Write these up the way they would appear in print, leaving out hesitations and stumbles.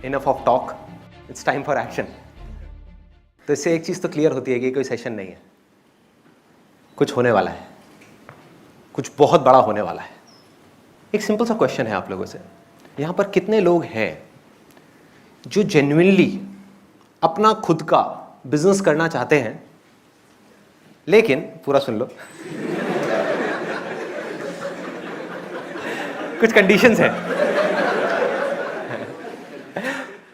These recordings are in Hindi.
Enough of talk, it's time for action. तो इससे एक चीज़ तो क्लियर होती है कि कोई सेशन नहीं है, कुछ होने वाला है, कुछ बहुत बड़ा होने वाला है। एक सिंपल सा क्वेश्चन है आप लोगों से, यहाँ पर कितने लोग हैं जो जेन्युइनली अपना खुद का बिजनेस करना चाहते हैं, लेकिन पूरा सुन लो कुछ कंडीशंस हैं।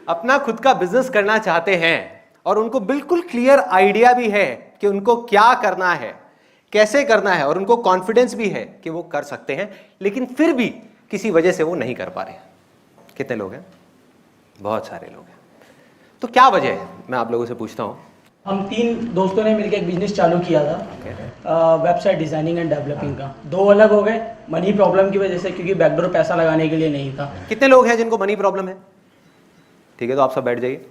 अपना खुद का बिजनेस करना चाहते हैं और उनको बिल्कुल क्लियर आइडिया भी है कि उनको क्या करना है, कैसे करना है, और उनको कॉन्फिडेंस भी है कि वो कर सकते हैं, लेकिन फिर भी किसी वजह से वो नहीं कर पा रहे हैं। कितने लोग हैं? बहुत सारे लोग हैं। तो क्या वजह है, मैं आप लोगों से पूछता हूं। हम 3 दोस्तों ने मिलकर एक बिजनेस चालू किया था, वेबसाइट डिजाइनिंग एंड डेवलपिंग का। 2 अलग हो गए मनी प्रॉब्लम की वजह से, क्योंकि बैकडोर पैसा लगाने के लिए नहीं था। कितने लोग हैं जिनको मनी प्रॉब्लम है? ठीक है, तो आप सब बैठ जाइए।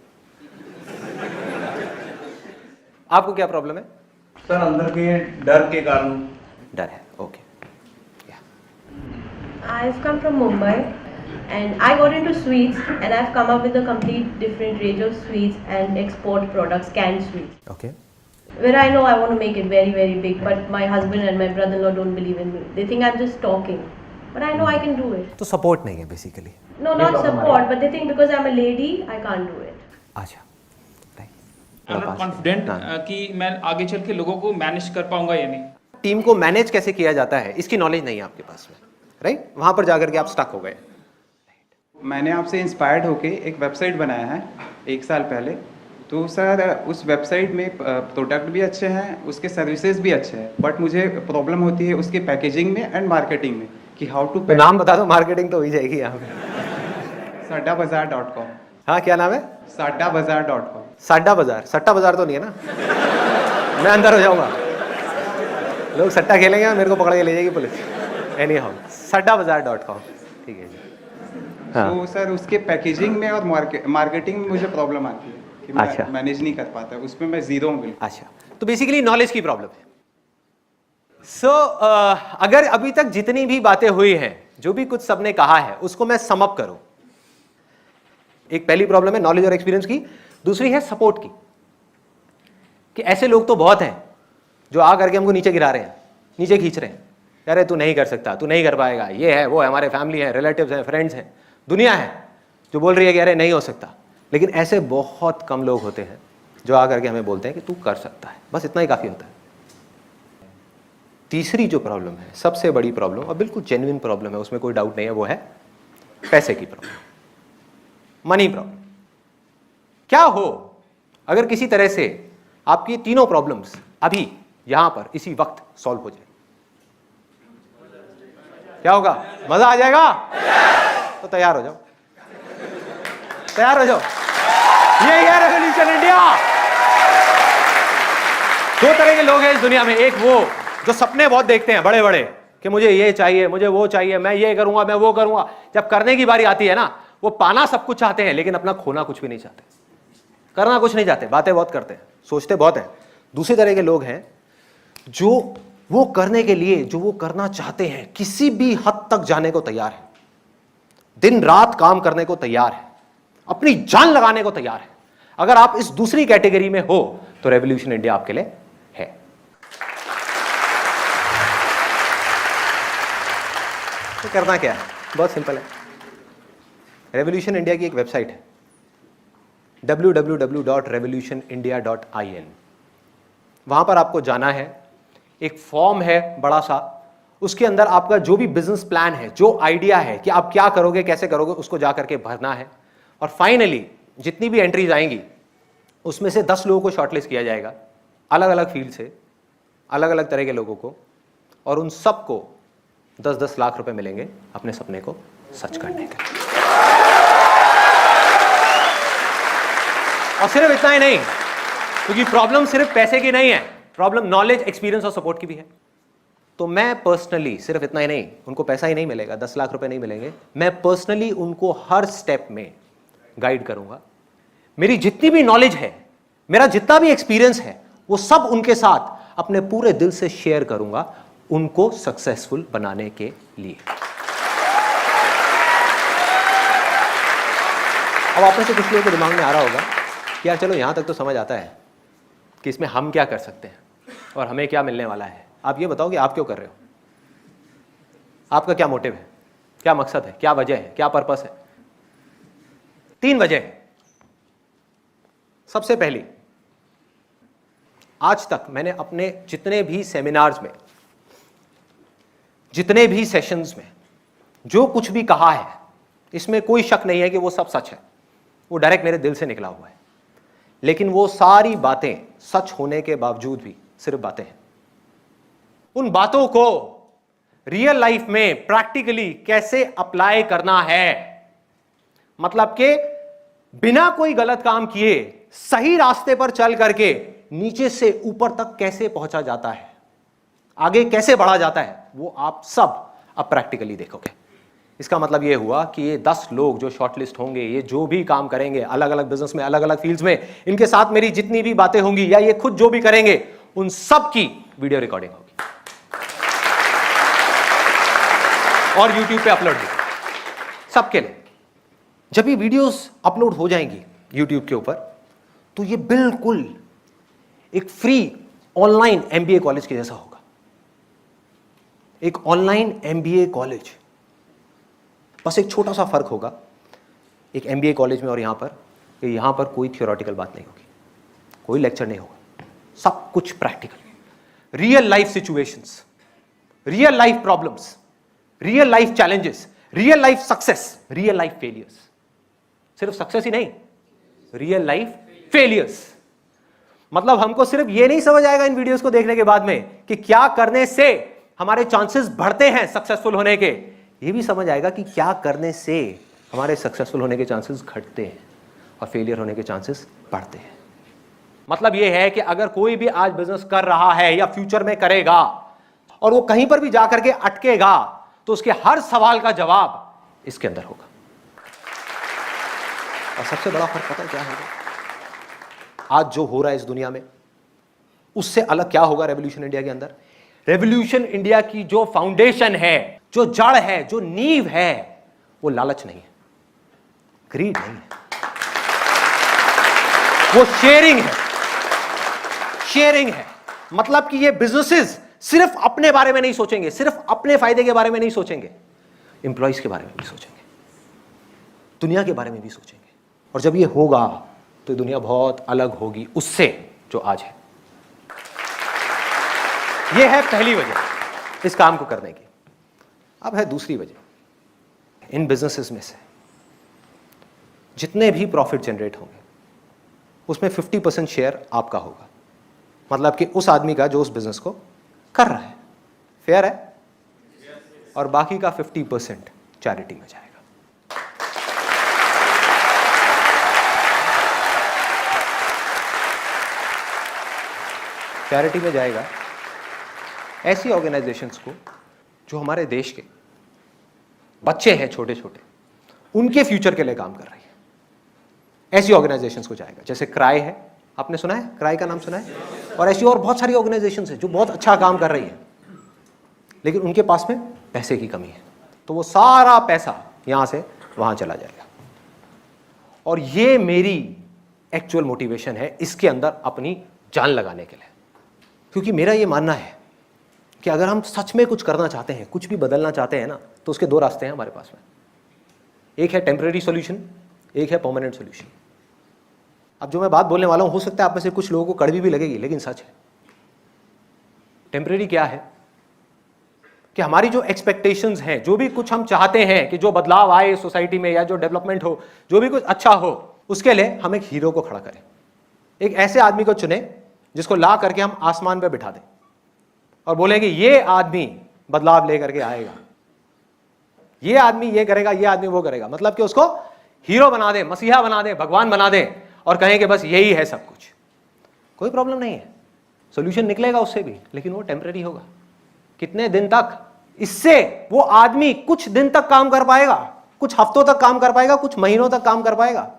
आपको क्या प्रॉब्लम है? सर अंदर के डर के कारण। डर है, okay. I've come from Mumbai and I got into sweets and I've come up with a complete different range of sweets and export products, canned sweets. Okay. Where I know I want to make it very, very big, but my husband and my brother-in-law don't believe in me. They think I'm just talking, but I know I can do it. तो सपोर्ट नहीं है basically? No, not support, but they think because I'm a lady, I can't do it. अच्छा, कॉन्फिडेंट कि मैं आगे चल के लोगों को मैनेज कर पाऊंगा या नहीं। टीम को मैनेज कैसे किया जाता है इसकी नॉलेज नहीं है आपके पास में, राइट? वहां पर जाकर के आप स्टक हो गए। मैंने आपसे इंस्पायर्ड होके एक वेबसाइट बनाया है 1 साल पहले। तो सर उस वेबसाइट में प्रोडक्ट भी अच्छे हैं, उसके सर्विसेज भी अच्छे हैं, बट मुझे प्रॉब्लम होती है उसके पैकेजिंग में एंड मार्केटिंग में कि हाउ टू। नाम बता दो, मार्केटिंग तो हो ही जाएगी यहाँ पे। saddabazar.com। हाँ, क्या नाम है? saddabazar.com। साड्डा बाजार? सट्टा बाजार तो नहीं है ना? मैं अंदर हो जाऊंगा, लोग सट्टा खेलेंगे और मेरे को पकड़ के ले जाएगी पुलिस। एनीहाउ, saddabazar.com, ठीक है जी। हाँ। तो सर उसके पैकेजिंग में और मार्केटिंग में मुझे प्रॉब्लम आती है कि अच्छा। मैं मैनेज नहीं कर पाता, उसमें मैं जीरो हूँ बिल्कुल। अच्छा, तो बेसिकली नॉलेज की प्रॉब्लम है। सो अगर अभी तक जितनी भी बातें हुई हैं, जो भी कुछ सबने कहा है, उसको मैं सम अप करूं। एक पहली प्रॉब्लम है नॉलेज और एक्सपीरियंस की, दूसरी है सपोर्ट की, कि ऐसे लोग तो बहुत हैं जो आ करके हमको नीचे गिरा रहे हैं, नीचे खींच रहे हैं, कह रहे तू नहीं कर सकता, तू नहीं कर पाएगा, ये है वो है, हमारे फैमिली है, रिलेटिव्स हैं, फ्रेंड्स हैं, दुनिया है जो बोल रही है कि अरे नहीं हो सकता। लेकिन ऐसे बहुत कम लोग होते हैं जो आ करके हमें बोलते हैं कि तू कर सकता है, बस इतना ही काफ़ी होता है। तीसरी जो प्रॉब्लम है, सबसे बड़ी प्रॉब्लम और बिल्कुल जेन्युइन प्रॉब्लम है, उसमें कोई डाउट नहीं है, वो है पैसे की प्रॉब्लम, मनी प्रॉब्लम। क्या हो अगर किसी तरह से आपकी तीनों प्रॉब्लम्स अभी यहां पर इसी वक्त सॉल्व हो जाए? क्या होगा? मजा आ जाएगा? तो तैयार हो जाओ, तैयार हो जाओ। ये है रेवोल्यूशन इंडिया। 2 तरह के लोग हैं इस दुनिया में, एक वो जो सपने बहुत देखते हैं बड़े बड़े कि मुझे ये चाहिए, मुझे वो चाहिए, मैं ये करूंगा, मैं वो करूंगा। जब करने की बारी आती है ना, वो पाना सब कुछ चाहते हैं लेकिन अपना खोना कुछ भी नहीं चाहते, करना कुछ नहीं चाहते, बातें बहुत करते हैं, सोचते बहुत हैं। दूसरे तरह के लोग हैं जो वो करने के लिए, जो वो करना चाहते हैं, किसी भी हद तक जाने को तैयार है, दिन रात काम करने को तैयार है, अपनी जान लगाने को तैयार है। अगर आप इस दूसरी कैटेगरी में हो तो रेवोल्यूशन इंडिया आपके लिए है। तो करना क्या है? बहुत सिंपल है। रेवोल्यूशन इंडिया की एक वेबसाइट है www.revolutionindia.in। वहां पर आपको जाना है, एक फॉर्म है बड़ा सा, उसके अंदर आपका जो भी बिजनेस प्लान है, जो आइडिया है कि आप क्या करोगे, कैसे करोगे, उसको जा करके भरना है। और फाइनली जितनी भी एंट्रीज आएंगी उसमें से 10 लोगों को शॉर्टलिस्ट किया जाएगा, अलग अलग फील्ड से, अलग अलग तरह के लोगों को, और उन सबको 10-10 लाख रुपए मिलेंगे अपने सपने को सच करने का। और सिर्फ इतना ही नहीं, क्योंकि प्रॉब्लम सिर्फ पैसे की नहीं है, प्रॉब्लम नॉलेज, एक्सपीरियंस और सपोर्ट की भी है। तो मैं पर्सनली, सिर्फ इतना ही नहीं, उनको पैसा ही नहीं मिलेगा, 10 लाख रुपए नहीं मिलेंगे, मैं पर्सनली उनको हर स्टेप में गाइड करूंगा। मेरी जितनी भी नॉलेज है, मेरा जितना भी एक्सपीरियंस है, वो सब उनके साथ अपने पूरे दिल से शेयर करूंगा, उनको सक्सेसफुल बनाने के लिए। अब आप में से कुछ लोगों के दिमाग में आ रहा होगा कि यार चलो यहाँ तक तो समझ आता है कि इसमें हम क्या कर सकते हैं और हमें क्या मिलने वाला है। आप ये बताओ कि आप क्यों कर रहे हो, आपका क्या मोटिव है, क्या मकसद है, क्या वजह है, क्या पर्पस है। 3 वजह है। सबसे पहली, आज तक मैंने अपने जितने भी सेमिनार्स में, जितने भी सेशंस में जो कुछ भी कहा है, इसमें कोई शक नहीं है कि वो सब सच है, वो डायरेक्ट मेरे दिल से निकला हुआ है। लेकिन वो सारी बातें सच होने के बावजूद भी सिर्फ बातें हैं। उन बातों को रियल लाइफ में प्रैक्टिकली कैसे अप्लाई करना है, मतलब कि बिना कोई गलत काम किए सही रास्ते पर चल करके नीचे से ऊपर तक कैसे पहुंचा जाता है, आगे कैसे बढ़ा जाता है, वो आप सब अब प्रैक्टिकली देखोगे। इसका मतलब ये हुआ कि ये 10 लोग जो शॉर्टलिस्ट होंगे, ये जो भी काम करेंगे अलग अलग बिजनेस में, अलग अलग फील्ड्स में, इनके साथ मेरी जितनी भी बातें होंगी या ये खुद जो भी करेंगे, उन सब की वीडियो रिकॉर्डिंग होगी और YouTube पे अपलोड होगी सबके लिए। जब ये वीडियोस अपलोड हो जाएंगी YouTube के ऊपर, तो ये बिल्कुल एक फ्री ऑनलाइन MBA कॉलेज के जैसा होगा। एक ऑनलाइन MBA कॉलेज, बस एक छोटा सा फर्क होगा एक MBA कॉलेज में और यहां पर, यहां पर कोई थियोरेटिकल बात नहीं होगी, कोई लेक्चर नहीं होगा, सब कुछ practical, real life situations, real life problems, real life challenges, real life success, real life failures. सिर्फ सक्सेस ही नहीं, रियल लाइफ फेलियर्स। मतलब हमको सिर्फ ये नहीं समझ आएगा इन वीडियोस को देखने के बाद में कि क्या करने से हमारे चांसेस बढ़ते हैं सक्सेसफुल होने के, ये भी समझ आएगा कि क्या करने से हमारे सक्सेसफुल होने के चांसेस घटते हैं और फेलियर होने के चांसेस बढ़ते हैं। मतलब ये है कि अगर कोई भी आज बिजनेस कर रहा है या फ्यूचर में करेगा और वो कहीं पर भी जाकर के अटकेगा, तो उसके हर सवाल का जवाब इसके अंदर होगा। और सबसे बड़ा फर्क पता है क्या होगा? आज जो हो रहा है इस दुनिया में, उससे अलग क्या होगा रेवोल्यूशन इंडिया के अंदर? रेवोल्यूशन इंडिया की जो फाउंडेशन है, जो जड़ है, जो नींव है, वो लालच नहीं है, ग्रीड नहीं है, वो शेयरिंग है। शेयरिंग है मतलब कि ये बिजनेसेस सिर्फ अपने बारे में नहीं सोचेंगे, सिर्फ अपने फायदे के बारे में नहीं सोचेंगे, एम्प्लॉइज के बारे में भी सोचेंगे, दुनिया के बारे में भी सोचेंगे। और जब ये होगा तो दुनिया बहुत अलग होगी उससे जो आज है। यह है पहली वजह इस काम को करने की। अब है दूसरी वजह। इन बिजनेसेस में से जितने भी प्रॉफिट जनरेट होंगे उसमें 50% शेयर आपका होगा, मतलब कि उस आदमी का जो उस बिजनेस को कर रहा है। फेयर है? और बाकी का 50% चैरिटी में जाएगा। चैरिटी में जाएगा ऐसी ऑर्गेनाइजेशंस को जो हमारे देश के बच्चे हैं छोटे छोटे, उनके फ्यूचर के लिए काम कर रही है। ऐसी ऑर्गेनाइजेशंस को जाएगा, जैसे क्राई है, आपने सुना है? क्राई का नाम सुना है? और ऐसी और बहुत सारी ऑर्गेनाइजेशंस हैं जो बहुत अच्छा काम कर रही है, लेकिन उनके पास में पैसे की कमी है, तो वो सारा पैसा यहां से वहां चला जाएगा। और ये मेरी एक्चुअल मोटिवेशन है इसके अंदर अपनी जान लगाने के लिए, क्योंकि मेरा ये मानना है कि अगर हम सच में कुछ करना चाहते हैं, कुछ भी बदलना चाहते हैं ना, तो उसके 2 रास्ते हैं हमारे पास में। एक है टेम्परेरी सॉल्यूशन, एक है परमानेंट सॉल्यूशन। अब जो मैं बात बोलने वाला हूं, हो सकता है आप में से कुछ लोगों को कड़वी भी लगेगी, लेकिन सच है। टेम्परेरी क्या है कि हमारी जो एक्सपेक्टेशंस हैं, जो भी कुछ हम चाहते हैं कि जो बदलाव आए सोसाइटी में या जो डेवलपमेंट हो, जो भी कुछ अच्छा हो, उसके लिए हम एक हीरो को खड़ा करें। एक ऐसे आदमी को चुने जिसको ला करके हम आसमान पे बिठा दें और बोलेंगे ये आदमी बदलाव लेकर के आएगा, ये आदमी ये करेगा, ये आदमी वो करेगा। मतलब कि उसको हीरो बना दें, मसीहा बना दें, भगवान बना दें और कहें कि बस यही है सब कुछ। कोई प्रॉब्लम नहीं है, सॉल्यूशन निकलेगा उससे भी, लेकिन वो टेम्परेरी होगा। कितने दिन तक? इससे वो आदमी कुछ दिन तक काम कर पाएगा, कुछ हफ्तों तक काम कर पाएगा, कुछ महीनों तक काम कर पाएगा,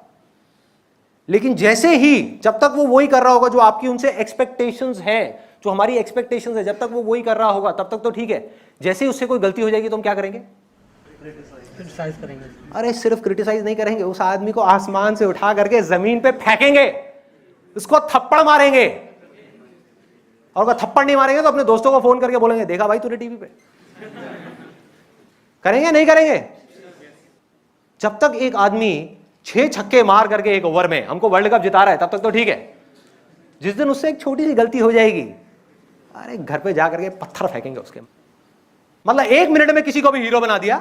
लेकिन जैसे ही, जब तक वो वही कर रहा होगा जो आपकी उनसे एक्सपेक्टेशंस है, जो हमारी एक्सपेक्टेशंस है, जब तक वो वही कर रहा होगा तब तक तो ठीक है। जैसे ही उससे कोई गलती हो जाएगी तो हम क्या करेंगे? क्रिटिसाइज करेंगे। अरे सिर्फ क्रिटिसाइज नहीं करेंगे, उस आदमी को आसमान से उठा करके जमीन पे फेंकेंगे, उसको थप्पड़ मारेंगे, और अगर थप्पड़ नहीं मारेंगे तो अपने दोस्तों को फोन करके बोलेंगे देखा भाई तूने टीवी पे। करेंगे नहीं करेंगे? जब तक एक आदमी 6 छक्के मार करके एक ओवर में हमको वर्ल्ड कप जिता रहा है तब तक तो ठीक है। जिस दिन उससे एक छोटी सी गलती हो जाएगी, अरे घर पे जाकर के पत्थर फेंकेंगे उसके। मतलब 1 मिनट में किसी को भी हीरो बना दिया,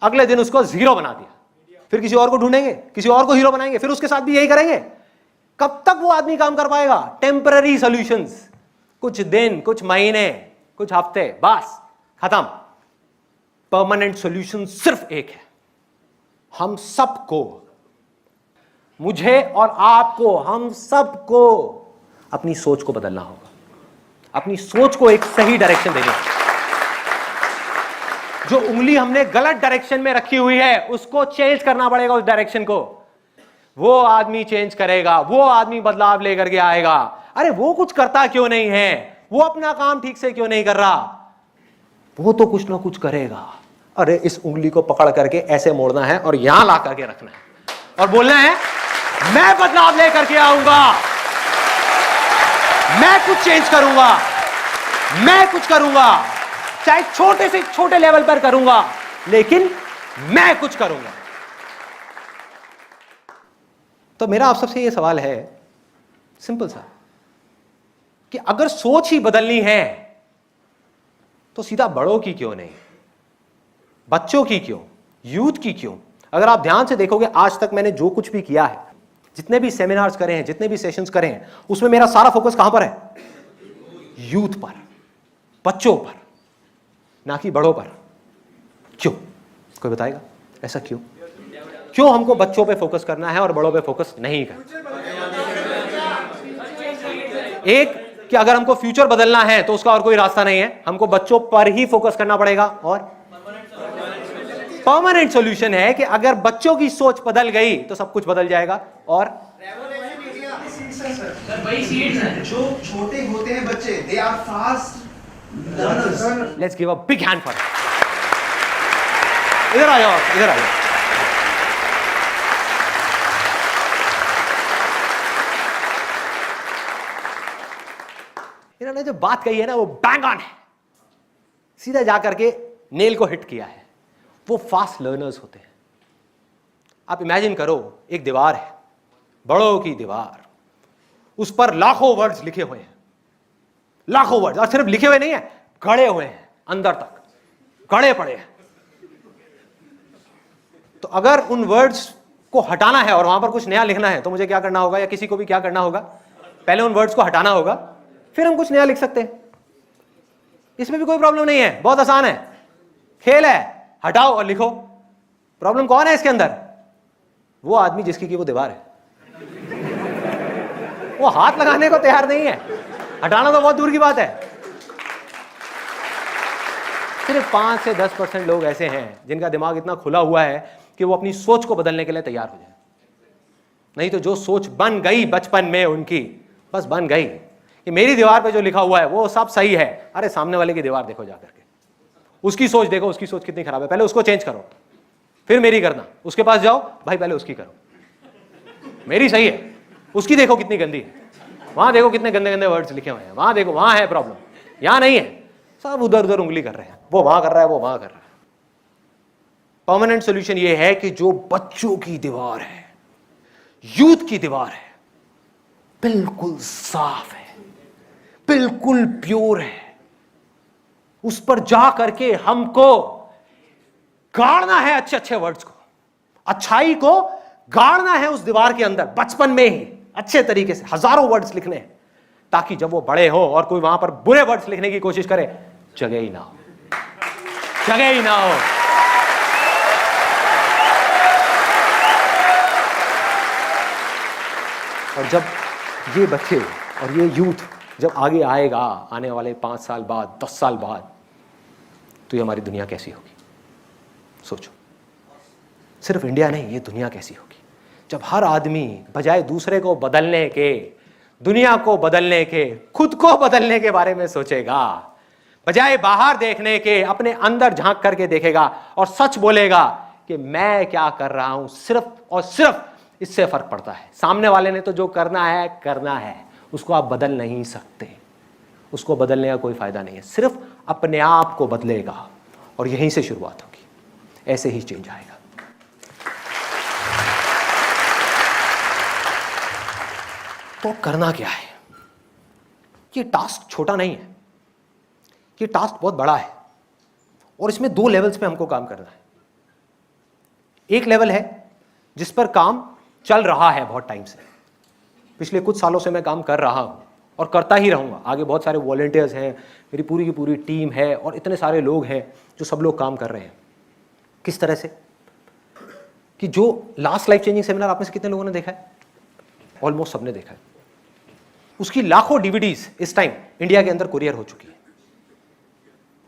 अगले दिन उसको जीरो बना दिया, फिर किसी और को ढूंढेंगे, किसी और को हीरो बनाएंगे, फिर उसके साथ भी यही करेंगे। कब तक वो आदमी काम कर पाएगा? टेम्पररी सॉल्यूशंस, कुछ दिन, कुछ महीने, कुछ हफ्ते, बस खत्म। परमानेंट सॉल्यूशन सिर्फ एक है, हम सबको, मुझे और आपको, हम सबको अपनी सोच को बदलना होगा, अपनी सोच को एक सही डायरेक्शन देनी होगी। जो उंगली हमने गलत डायरेक्शन में रखी हुई है उसको चेंज करना पड़ेगा, उस डायरेक्शन को। वो आदमी चेंज करेगा, वो आदमी बदलाव लेकर के आएगा। अरे वो कुछ करता क्यों नहीं है? वो अपना काम ठीक से क्यों नहीं कर रहा? वो तो कुछ ना कुछ करेगा। अरे इस उंगली को पकड़ करके ऐसे मोड़ना है और यहां ला करके रखना है और बोलना है मैं बदलाव लेकर के आऊंगा, मैं कुछ चेंज करूंगा, मैं कुछ करूंगा, चाहे छोटे से छोटे लेवल पर करूंगा, लेकिन मैं कुछ करूंगा। तो मेरा आप सबसे यह सवाल है, सिंपल सा, कि अगर सोच ही बदलनी है तो सीधा बड़ों की क्यों नहीं, बच्चों की क्यों, यूथ की क्यों? अगर आप ध्यान से देखोगे, आज तक मैंने जो कुछ भी किया है, जितने भी सेमिनार्स करे हैं, जितने भी सेशंस करे हैं, उसमें मेरा सारा फोकस कहां पर है? यूथ पर, बच्चों पर, ना कि बड़ों पर। क्यों? कोई बताएगा ऐसा क्यों? क्यों हमको बच्चों पे फोकस करना है और बड़ों पे फोकस नहीं करना? एक कि अगर हमको फ्यूचर बदलना है तो उसका और कोई रास्ता नहीं है, हमको बच्चों पर ही फोकस करना पड़ेगा। और परमानेंट सॉल्यूशन है कि अगर बच्चों की सोच बदल गई तो सब कुछ बदल जाएगा। और जो छोटे होते हैं बच्चे, they are fast learners. Let's give a big hand for इधर आ जाओ, इधर आ जाओ। इन्होंने जो बात कही है ना, वो बैंग ऑन है, सीधा जाकर के नेल को हिट किया है। वो फास्ट लर्नर्स होते हैं। आप इमेजिन करो, एक दीवार है, बड़ों की दीवार, उस पर लाखों वर्ड्स लिखे हुए हैं, लाखों वर्ड्स, और सिर्फ लिखे हुए नहीं है, गड़े हुए हैं, अंदर तक गड़े पड़े हैं। तो अगर उन वर्ड्स को हटाना है और वहां पर कुछ नया लिखना है तो मुझे क्या करना होगा, या किसी को भी क्या करना होगा? पहले उन वर्ड्स को हटाना होगा, फिर हम कुछ नया लिख सकते हैं। इसमें भी कोई प्रॉब्लम नहीं है, बहुत आसान है, खेल है, हटाओ और लिखो। प्रॉब्लम कौन है इसके अंदर? वो आदमी जिसकी की वो दीवार है, वो हाथ लगाने को तैयार नहीं है, हटाना तो बहुत दूर की बात है। सिर्फ 5 से 10% लोग ऐसे हैं जिनका दिमाग इतना खुला हुआ है कि वो अपनी सोच को बदलने के लिए तैयार हो जाए। नहीं तो जो सोच बन गई बचपन में उनकी, बस बन गई कि मेरी दीवार पे जो लिखा हुआ है वो सब सही है। अरे सामने वाले की दीवार देखो जाकर के, उसकी सोच देखो, उसकी सोच कितनी खराब है, पहले उसको चेंज करो, फिर मेरी करना। उसके पास जाओ, भाई पहले उसकी करो, मेरी सही है, उसकी देखो कितनी गंदी है, वहां देखो कितने गंदे गंदे वर्ड्स लिखे हुए हैं, वहां देखो, वहां है प्रॉब्लम, यहां नहीं है। सब उधर उधर उंगली कर रहे हैं, वो वहां कर रहा है, वो वहां कर रहा है। परमानेंट सॉल्यूशन ये है कि जो बच्चों की दीवार है, यूथ की दीवार है, बिल्कुल साफ है, बिल्कुल प्योर है, उस पर जा करके हमको गाड़ना है अच्छे अच्छे वर्ड्स को, अच्छाई को गाड़ना है उस दीवार के अंदर बचपन में ही अच्छे तरीके से, हजारों वर्ड्स लिखने हैं, ताकि जब वो बड़े हो और कोई वहां पर बुरे वर्ड्स लिखने की कोशिश करे, जगह ही ना हो, जगह ही ना हो। और जब ये बच्चे और ये यूथ जब आगे आएगा, आने वाले 5 साल बाद, 10 साल बाद, तो ये हमारी दुनिया कैसी होगी? सोचो, सिर्फ इंडिया नहीं, ये दुनिया कैसी होगी जब हर आदमी बजाय दूसरे को बदलने के, दुनिया को बदलने के, खुद को बदलने के बारे में सोचेगा। बजाय बाहर देखने के अपने अंदर झांक करके देखेगा और सच बोलेगा कि मैं क्या कर रहा हूं, सिर्फ और सिर्फ इससे फर्क पड़ता है। सामने वाले ने तो जो करना है, उसको आप बदल नहीं सकते, उसको बदलने का कोई फायदा नहीं है, सिर्फ अपने आप को बदलेगा और यहीं से शुरुआत होगी, ऐसे ही चेंज आएगा। तो करना क्या है? ये टास्क छोटा नहीं है, ये टास्क बहुत बड़ा है और इसमें 2 लेवल्स पे हमको काम करना है। एक लेवल है जिस पर काम चल रहा है बहुत टाइम से, पिछले कुछ सालों से मैं काम कर रहा हूं और करता ही रहूंगा। आगे बहुत सारे वॉलंटियर्स हैं, मेरी पूरी की पूरी टीम है और इतने सारे लोग हैं जो सब लोग काम कर रहे हैं। किस तरह से कि जो लास्ट लाइफ चेंजिंग सेमिनार आप में से कितने लोगों ने देखा है? ऑलमोस्ट सबने देखा है। उसकी लाखों डीवीडीज इस टाइम इंडिया के अंदर कुरियर हो चुकी है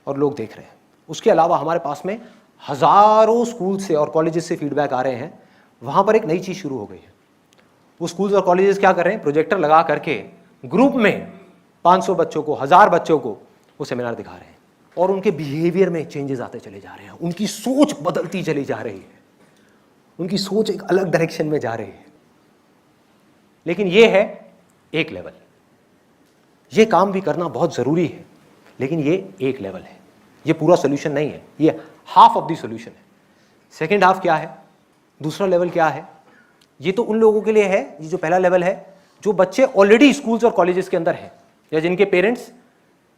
और लोग देख रहे हैं। उसके अलावा हमारे पास में हजारों स्कूल से और कॉलेजेस से फीडबैक आ रहे हैं। वहां पर एक नई चीज शुरू हो गई है। वो स्कूल्स और कॉलेजेस क्या कर रहे हैं? प्रोजेक्टर लगा करके ग्रुप में 500 बच्चों को, 1000 बच्चों को वो सेमिनार दिखा रहे हैं और उनके बिहेवियर में चेंजेस आते चले जा रहे हैं, उनकी सोच बदलती चली जा रही है, उनकी सोच एक अलग डायरेक्शन में जा रही है। लेकिन ये है एक लेवल, ये काम भी करना बहुत जरूरी है, लेकिन ये एक लेवल है, ये पूरा सोल्यूशन नहीं है, ये हाफ ऑफ द सोल्यूशन है। सेकेंड हाफ क्या है? दूसरा लेवल क्या है? ये तो उन लोगों के लिए है, ये जो पहला लेवल है, जो बच्चे ऑलरेडी स्कूल्स और कॉलेजेस के अंदर हैं या जिनके पेरेंट्स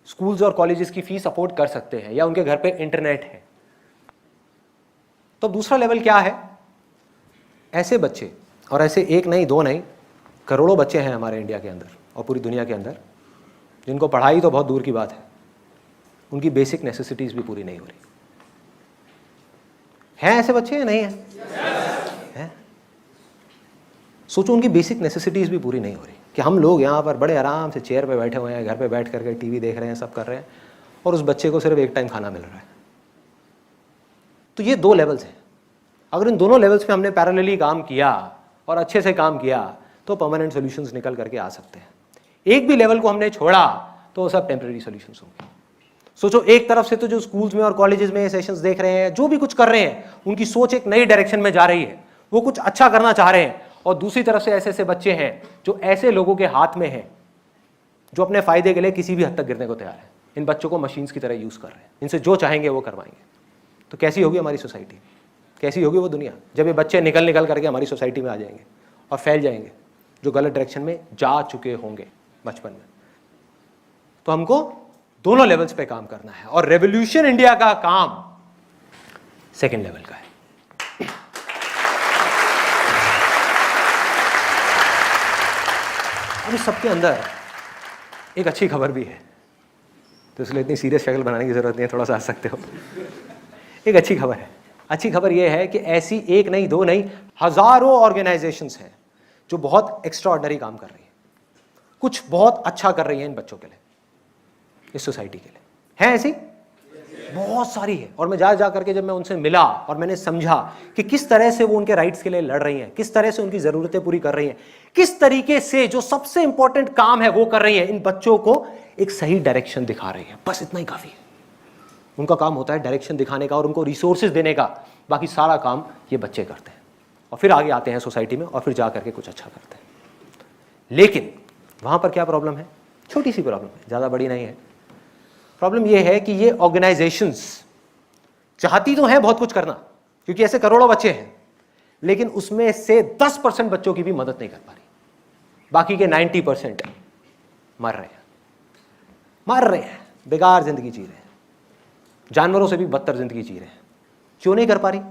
स्कूल्स और कॉलेजेस की फीस अफोर्ड कर सकते हैं या उनके घर पे इंटरनेट है। तो दूसरा लेवल क्या है? ऐसे बच्चे, और ऐसे एक नहीं, 2 नहीं, करोड़ों बच्चे हैं हमारे इंडिया के अंदर और पूरी दुनिया के अंदर, जिनको पढ़ाई तो बहुत दूर की बात है, उनकी बेसिक नेसेसिटीज भी पूरी नहीं हो रही। हैं ऐसे बच्चे या नहीं हैं? हैं? सोचो, उनकी बेसिक नेसेसिटीज भी पूरी नहीं हो रही कि हम लोग यहाँ पर बड़े आराम से चेयर पे बैठे हुए हैं, घर पे बैठ करके टीवी देख रहे हैं, सब कर रहे हैं, और उस बच्चे को सिर्फ एक टाइम खाना मिल रहा है। तो ये 2 लेवल्स हैं। अगर इन दोनों लेवल्स पे हमने पैरेलली काम किया और अच्छे से काम किया तो परमानेंट सॉल्यूशंस निकल करके आ सकते हैं। एक भी लेवल को हमने छोड़ा तो वो सब टेम्परेरी सॉल्यूशंस होंगे। सोचो, एक तरफ से तो जो स्कूल्स में और कॉलेजेस में सेशंस देख रहे हैं, जो भी कुछ कर रहे हैं, उनकी सोच एक नई डायरेक्शन में जा रही है, वो कुछ अच्छा करना चाह रहे हैं, और दूसरी तरफ से ऐसे ऐसे बच्चे हैं जो ऐसे लोगों के हाथ में हैं जो अपने फायदे के लिए किसी भी हद तक गिरने को तैयार है। इन बच्चों को मशीन्स की तरह यूज कर रहे हैं, इनसे जो चाहेंगे वो करवाएंगे। तो कैसी होगी हमारी सोसाइटी, कैसी होगी वो दुनिया, जब ये बच्चे निकल करके हमारी सोसाइटी में आ जाएंगे और फैल जाएंगे, जो गलत डायरेक्शन में जा चुके होंगे बचपन में। तो हमको दोनों लेवल्स पे काम करना है और रेवोल्यूशन इंडिया का काम सेकेंड लेवल का है। अब इस सबके अंदर एक अच्छी खबर भी है, तो इसलिए इतनी सीरियस शक्ल बनाने की जरूरत नहीं है, थोड़ा सा हंस सकते हो। एक अच्छी खबर है। अच्छी खबर यह है कि ऐसी एक नहीं, 2 नहीं, हजारों ऑर्गेनाइजेशंस हैं जो बहुत एक्स्ट्राऑर्डिनरी काम कर रही हैं, कुछ बहुत अच्छा कर रही हैं इन बच्चों के लिए, इस सोसाइटी के लिए। है ऐसी बहुत सारी है। और मैं जा करके जब मैं उनसे मिला और मैंने समझा कि किस तरह से वो उनके राइट्स के लिए लड़ रही हैं, किस तरह से उनकी जरूरतें पूरी कर रही हैं, किस तरीके से जो सबसे इंपॉर्टेंट काम है वो कर रही हैं, इन बच्चों को एक सही डायरेक्शन दिखा रही है, बस इतना ही काफी है। उनका काम होता है डायरेक्शन दिखाने का और उनको रिसोर्सेज देने का, बाकी सारा काम ये बच्चे करते हैं और फिर आगे आते हैं सोसाइटी में और फिर जा करके कुछ अच्छा करते हैं। लेकिन वहां पर क्या प्रॉब्लम है? छोटी सी प्रॉब्लम है, ज्यादा बड़ी नहीं है। प्रॉब्लम यह है कि ये ऑर्गेनाइजेशंस चाहती तो हैं बहुत कुछ करना, क्योंकि ऐसे करोड़ों बच्चे हैं, लेकिन उसमें से 10% बच्चों की भी मदद नहीं कर पा रही। बाकी के 90% मर रहे हैं, बेकार जिंदगी जी रहे हैं, जानवरों से भी बदतर जिंदगी जी रहे हैं। क्यों नहीं कर पा रही?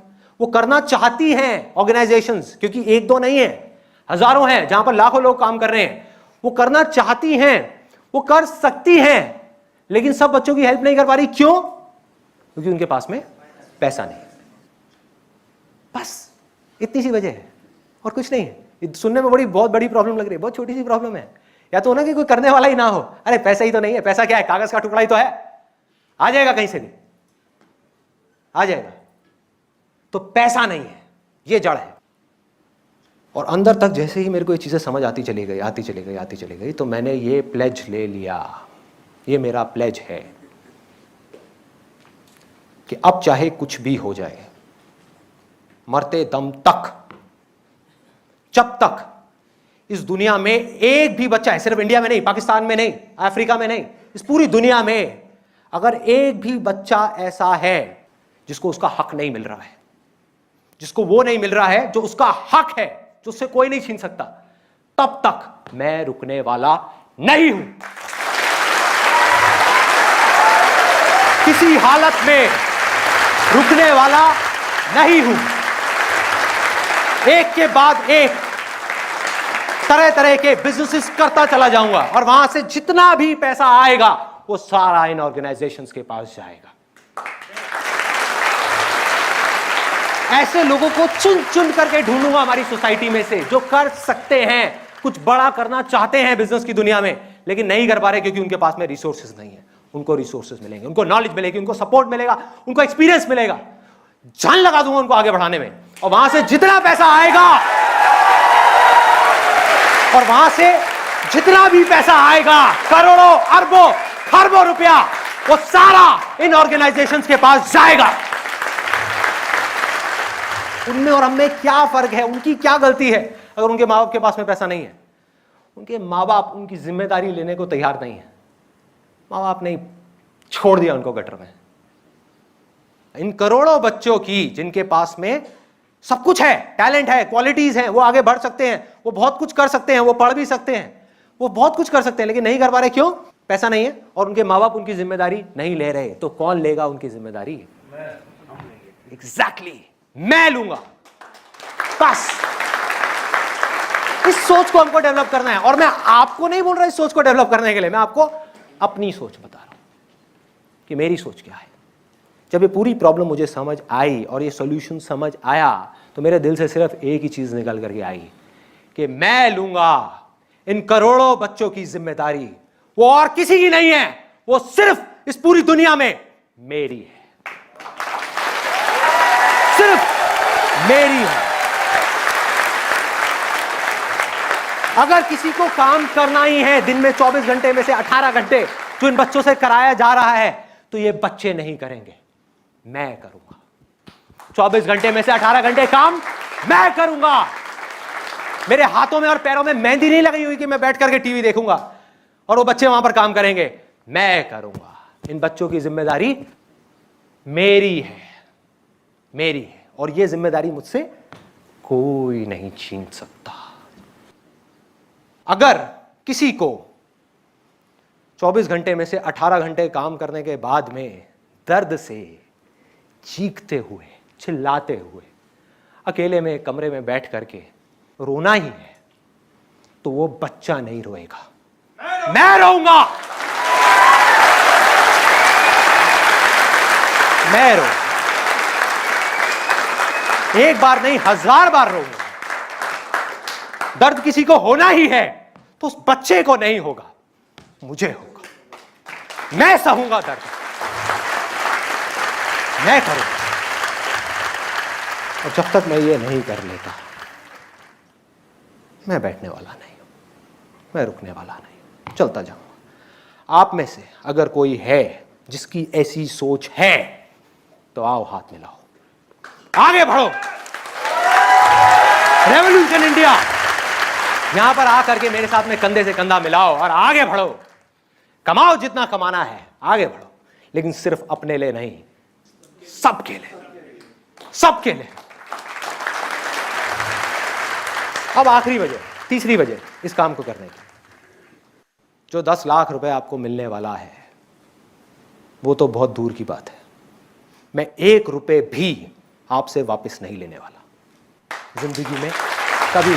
वो करना चाहती हैं ऑर्गेनाइजेशंस, क्योंकि 1-2 नहीं है, हजारों हैं जहां पर लाखों लोग काम कर रहे हैं। वो करना चाहती हैं, वो कर सकती हैं, लेकिन सब बच्चों की हेल्प नहीं कर पा रही। क्यों? क्योंकि उनके पास में पैसा नहीं है। बस इतनी सी वजह है और कुछ नहीं है। ये सुनने में बहुत बड़ी प्रॉब्लम लग रही है, बहुत छोटी सी प्रॉब्लम है। या तो ना कि कोई करने वाला ही ना हो, अरे पैसा ही तो नहीं है, पैसा क्या है, कागज का टुकड़ा ही तो है, आ जाएगा कहीं से भी आ जाएगा। तो पैसा नहीं है, ये जड़ है। और अंदर तक जैसे ही मेरे को ये चीजें समझ आती चली गई, तो मैंने ये प्लेज ले लिया, ये मेरा प्लेज है कि अब चाहे कुछ भी हो जाए, मरते दम तक, जब तक इस दुनिया में एक भी बच्चा है, सिर्फ इंडिया में नहीं, पाकिस्तान में नहीं, अफ्रीका में नहीं, इस पूरी दुनिया में अगर एक भी बच्चा ऐसा है जिसको उसका हक नहीं मिल रहा है, जिसको वो नहीं मिल रहा है जो उसका हक है, जो उससे कोई नहीं छीन सकता, तब तक मैं रुकने वाला नहीं हूं। किसी हालत में रुकने वाला नहीं हूं। एक के बाद एक तरह तरह के बिजनेसेस करता चला जाऊंगा और वहां से जितना भी पैसा आएगा वो सारा इन ऑर्गेनाइजेशंस के पास जाएगा। ऐसे लोगों को चुन चुन करके ढूंढूंगा हमारी सोसाइटी में से, जो कर सकते हैं, कुछ बड़ा करना चाहते हैं बिजनेस की दुनिया में, लेकिन नहीं कर पा रहे क्योंकि उनके पास में रिसोर्सेज नहीं है। उनको रिसोर्सेज मिलेंगे, उनको नॉलेज मिलेगी, उनको सपोर्ट मिलेगा, उनको एक्सपीरियंस मिलेगा। जान लगा दूंगा उनको आगे बढ़ाने में, और वहां से जितना पैसा आएगा, और वहां से जितना भी पैसा आएगा, करोड़ों अरबों खरबों रुपया, वो सारा इन ऑर्गेनाइजेशंस के पास जाएगा। उनमें और हम में क्या फर्क है, उनकी क्या गलती है अगर उनके माँ बाप के पास में पैसा नहीं है? उनके माँ बाप उनकी जिम्मेदारी लेने को तैयार नहीं है। माँ बाप ने छोड़ दिया उनको गटर में। इन करोड़ों बच्चों की, जिनके पास में सब कुछ है, टैलेंट है, क्वालिटीज हैं, वो आगे बढ़ सकते हैं, वो बहुत कुछ कर सकते हैं, वो पढ़ भी सकते हैं, वो बहुत कुछ कर सकते हैं, लेकिन नहीं कर पा रहे। क्यों? पैसा नहीं है और उनके माँ बाप उनकी जिम्मेदारी नहीं ले रहे। तो कौन लेगा उनकी जिम्मेदारी? एग्जैक्टली, मैं लूंगा। बस इस सोच को हमको डेवलप करना है। और मैं आपको नहीं बोल रहा इस सोच को डेवलप करने के लिए, मैं आपको अपनी सोच बता रहा हूं कि मेरी सोच क्या है। जब ये पूरी प्रॉब्लम मुझे समझ आई और ये सॉल्यूशन समझ आया, तो मेरे दिल से सिर्फ एक ही चीज निकल करके आई कि मैं लूंगा इन करोड़ों बच्चों की जिम्मेदारी। वो और किसी की नहीं है, वो सिर्फ इस पूरी दुनिया में मेरी है, सिर्फ मेरी है। अगर किसी को काम करना ही है दिन में 24 घंटे में से 18 घंटे जो इन बच्चों से कराया जा रहा है, तो ये बच्चे नहीं करेंगे, मैं करूंगा। 24 घंटे में से 18 घंटे काम मैं करूंगा। मेरे हाथों में और पैरों में मेहंदी नहीं लगी हुई कि मैं बैठ करके टीवी देखूंगा और वो बच्चे वहां पर काम करेंगे, मैं करूंगा। इन बच्चों की जिम्मेदारी मेरी है, मेरी है, और ये जिम्मेदारी मुझसे कोई नहीं छीन सकता। अगर किसी को 24 घंटे में से 18 घंटे काम करने के बाद में दर्द से चीखते हुए, चिल्लाते हुए अकेले में कमरे में बैठ करके रोना ही है, तो वो बच्चा नहीं रोएगा, मैं रोऊंगा। मैं रोऊंगा, एक बार नहीं 1000 बार रोऊंगा। दर्द किसी को होना ही है तो उस बच्चे को नहीं होगा, मुझे होगा। मैं सहूंगा दर्द, मैं करूंगा। और जब तक मैं ये नहीं कर लेता, मैं बैठने वाला नहीं हूं, मैं रुकने वाला नहीं हूं, चलता जाऊंगा। आप में से अगर कोई है जिसकी ऐसी सोच है, तो आओ हाथ मिलाओ, आगे बढ़ो। रेवोल्यूशन इंडिया, यहां पर आकर के मेरे साथ में कंधे से कंधा मिलाओ और आगे बढ़ो। कमाओ जितना कमाना है, आगे बढ़ो, लेकिन सिर्फ अपने लिए नहीं, सबके लिए, सबके लिए। अब आखिरी वजह, तीसरी वजह इस काम को करने की, जो 10 लाख रुपए आपको मिलने वाला है, वो तो बहुत दूर की बात है। मैं 1 रुपए भी आपसे वापस नहीं लेने वाला जिंदगी में कभी।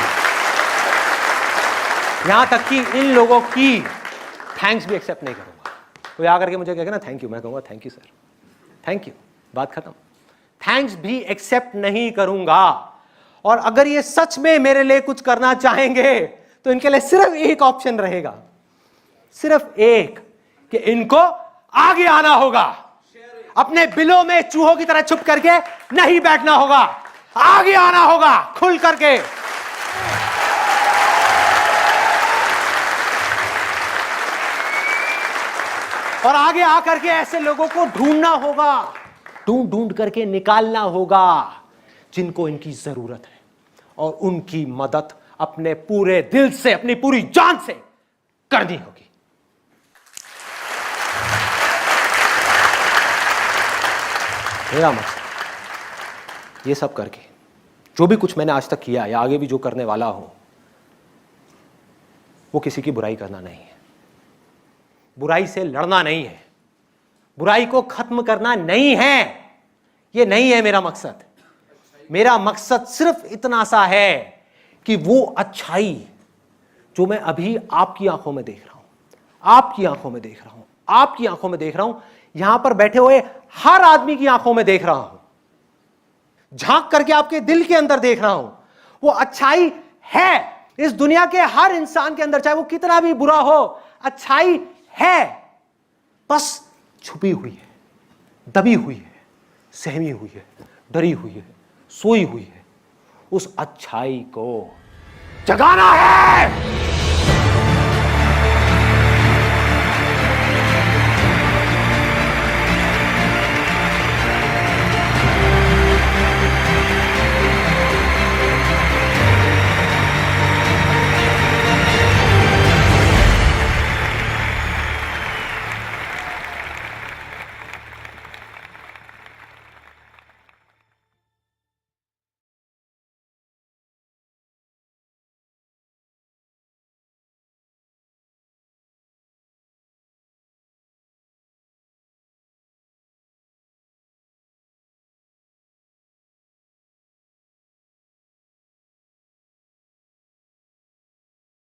यहां तक कि इन लोगों की थैंक्स भी एक्सेप्ट नहीं करूंगा। कोई आकर के मुझे कहेगा ना थैंक यू, मैं कहूंगा thank you sir, thank you, बात खत्म। थैंक्स भी एक्सेप्ट नहीं करूंगा। और अगर ये सच में मेरे लिए कुछ करना चाहेंगे, तो इनके लिए सिर्फ एक ऑप्शन रहेगा, सिर्फ एक, कि इनको आगे आना होगा। अपने बिलों में चूहों की तरह छुप करके नहीं बैठना होगा, आगे आना होगा खुल करके। और आगे आकर के ऐसे लोगों को ढूंढना होगा, ढूंढ ढूंढ करके निकालना होगा जिनको इनकी जरूरत है, और उनकी मदद अपने पूरे दिल से, अपनी पूरी जान से करनी होगी। मेरा मकसद ये सब करके, जो भी कुछ मैंने आज तक किया या आगे भी जो करने वाला हूं, वो किसी की बुराई करना नहीं है, बुराई से लड़ना नहीं है, बुराई को खत्म करना नहीं है। ये नहीं है मेरा मकसद। मेरा मकसद सिर्फ इतना सा है कि वो अच्छाई जो मैं अभी आपकी आंखों में देख रहा हूं, आपकी आंखों में देख रहा हूं, आपकी आंखों में देख रहा हूं, यहां पर बैठे हुए हर आदमी की आंखों में देख रहा हूं, झांक करके आपके दिल के अंदर देख रहा हूं, वो अच्छाई है इस दुनिया के हर इंसान के अंदर, चाहे वो कितना भी बुरा हो, अच्छाई है, बस छुपी हुई है, दबी हुई है, सहमी हुई है, डरी हुई है, सोई हुई है। उस अच्छाई को जगाना है।